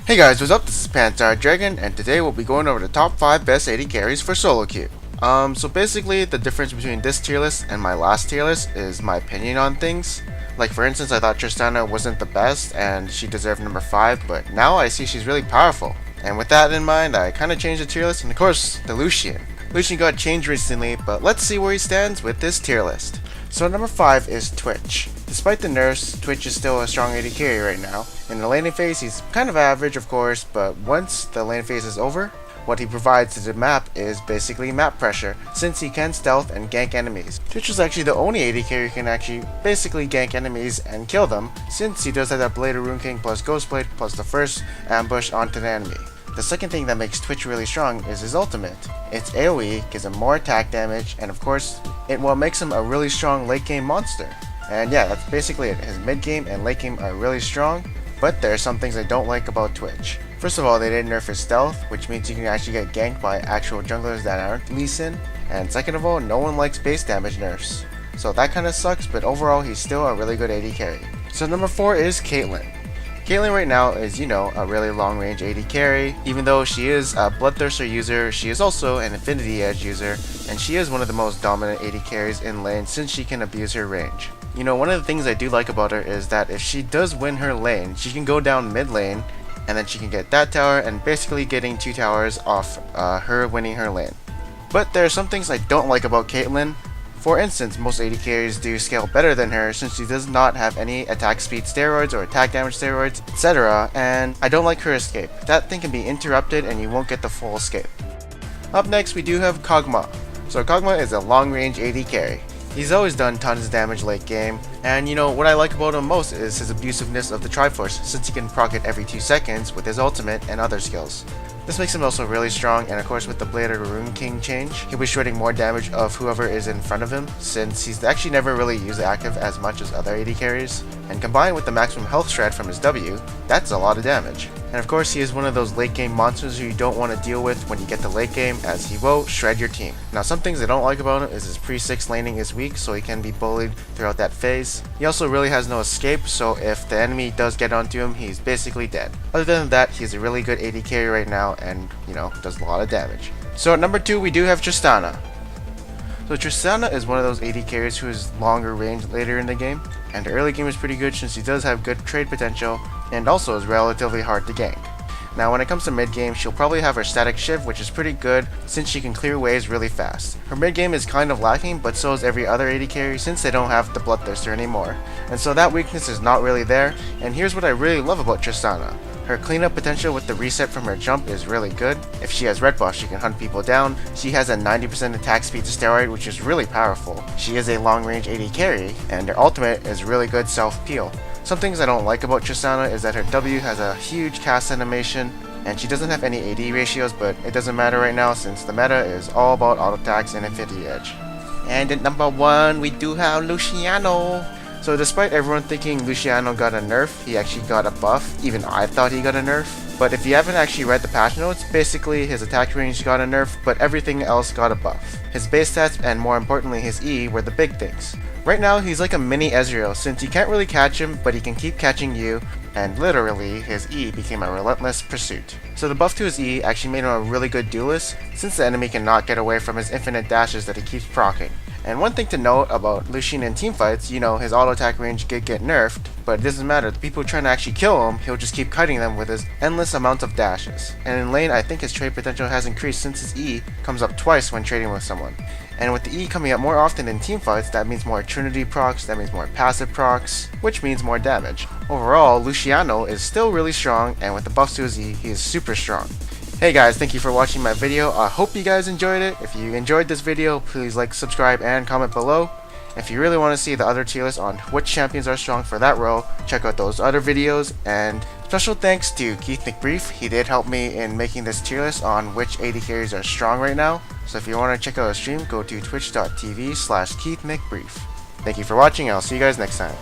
Hey guys, what's up? This is Pantar Dragon, and today we'll be going over the top 5 best AD carries for solo queue. So basically, the difference between this tier list and my last tier list is my opinion on things. Like for instance, I thought Tristana wasn't the best, and she deserved number 5, but now I see she's really powerful. And with that in mind, I kinda changed the tier list, and of course, the Lucian. Lucian got changed recently, but let's see where he stands with this tier list. So number 5 is Twitch. Despite the nerfs, Twitch is still a strong AD carry right now. In the laning phase, he's kind of average of course, but once the lane phase is over, what he provides to the map is basically map pressure, since he can stealth and gank enemies. Twitch is actually the only AD carry who can actually basically gank enemies and kill them, since he does have that Blade of Ruined King plus Ghostblade plus the first ambush onto the enemy. The second thing that makes Twitch really strong is his ultimate. Its AoE gives him more attack damage, and of course, it makes him a really strong late game monster. And yeah, that's basically it. His mid game and late game are really strong, but there are some things I don't like about Twitch. First of all, they didn't nerf his stealth, which means you can actually get ganked by actual junglers that aren't Lee Sin. And second of all, no one likes base damage nerfs. So that kinda sucks, but overall he's still a really good AD carry. So number 4 is Caitlyn. Caitlyn right now is, a really long range AD carry. Even though she is a Bloodthirster user, she is also an Infinity Edge user, and she is one of the most dominant AD carries in lane since she can abuse her range. One of the things I do like about her is that if she does win her lane, she can go down mid lane, and then she can get that tower and basically getting 2 towers off her winning her lane. But there are some things I don't like about Caitlyn. For instance, most AD carries do scale better than her since she does not have any attack speed steroids or attack damage steroids, etc. And I don't like her escape. That thing can be interrupted and you won't get the full escape. Up next we do have Kog'Maw. So Kog'Maw is a long range AD carry. He's always done tons of damage late game, and what I like about him most is his abusiveness of the Triforce, since he can proc it every 2 seconds with his ultimate and other skills. This makes him also really strong, and of course with the Blade of the Ruined King change, he'll be shredding more damage of whoever is in front of him, since he's actually never really used active as much as other AD carries, and combined with the maximum health shred from his W, that's a lot of damage. And of course he is one of those late game monsters who you don't want to deal with when you get to late game, as he will shred your team. Now some things I don't like about him is his pre-6 laning is weak, so he can be bullied throughout that phase. He also really has no escape, so if the enemy does get onto him, he's basically dead. Other than that, he's a really good AD carry right now, and does a lot of damage. So at number 2 we do have Tristana. So Tristana is one of those AD carries who is longer range later in the game, and the early game is pretty good since he does have good trade potential and also is relatively hard to gank. Now when it comes to mid game, she'll probably have her static shift, which is pretty good since she can clear waves really fast. Her mid game is kind of lacking, but so is every other AD carry since they don't have the Bloodthirster anymore. And so that weakness is not really there, and here's what I really love about Tristana. Her cleanup potential with the reset from her jump is really good. If she has red buff, she can hunt people down. She has a 90% attack speed steroid, which is really powerful. She is a long range AD carry, and her ultimate is really good self peel. Some things I don't like about Tristana is that her W has a huge cast animation, and she doesn't have any AD ratios, but it doesn't matter right now since the meta is all about auto attacks and Infinity Edge. And at number 1 we do have Luciano. So despite everyone thinking Luciano got a nerf, he actually got a buff. Even I thought he got a nerf. But if you haven't actually read the patch notes, basically his attack range got a nerf, but everything else got a buff. His base stats and more importantly his E were the big things. Right now he's like a mini Ezreal since you can't really catch him, but he can keep catching you, and literally his E became a relentless pursuit. So the buff to his E actually made him a really good duelist since the enemy cannot get away from his infinite dashes that he keeps proccing. And one thing to note about Lucian in teamfights, his auto attack range did get nerfed, but it doesn't matter. The people trying to actually kill him, he'll just keep cutting them with his endless amount of dashes. And in lane, I think his trade potential has increased since his E comes up twice when trading with someone. And with the E coming up more often in teamfights, that means more Trinity procs, that means more passive procs, which means more damage. Overall, Luciano is still really strong, and with the buffs to his E, he is super strong. Hey guys, thank you for watching my video. I hope you guys enjoyed it. If you enjoyed this video, please like, subscribe, and comment below. If you really want to see the other tier list on which champions are strong for that role, check out those other videos. And special thanks to Keith McBrief. He did help me in making this tier list on which AD carries are strong right now. So if you want to check out a stream, go to twitch.tv/KeithMcBrief. Thank you for watching, and I'll see you guys next time.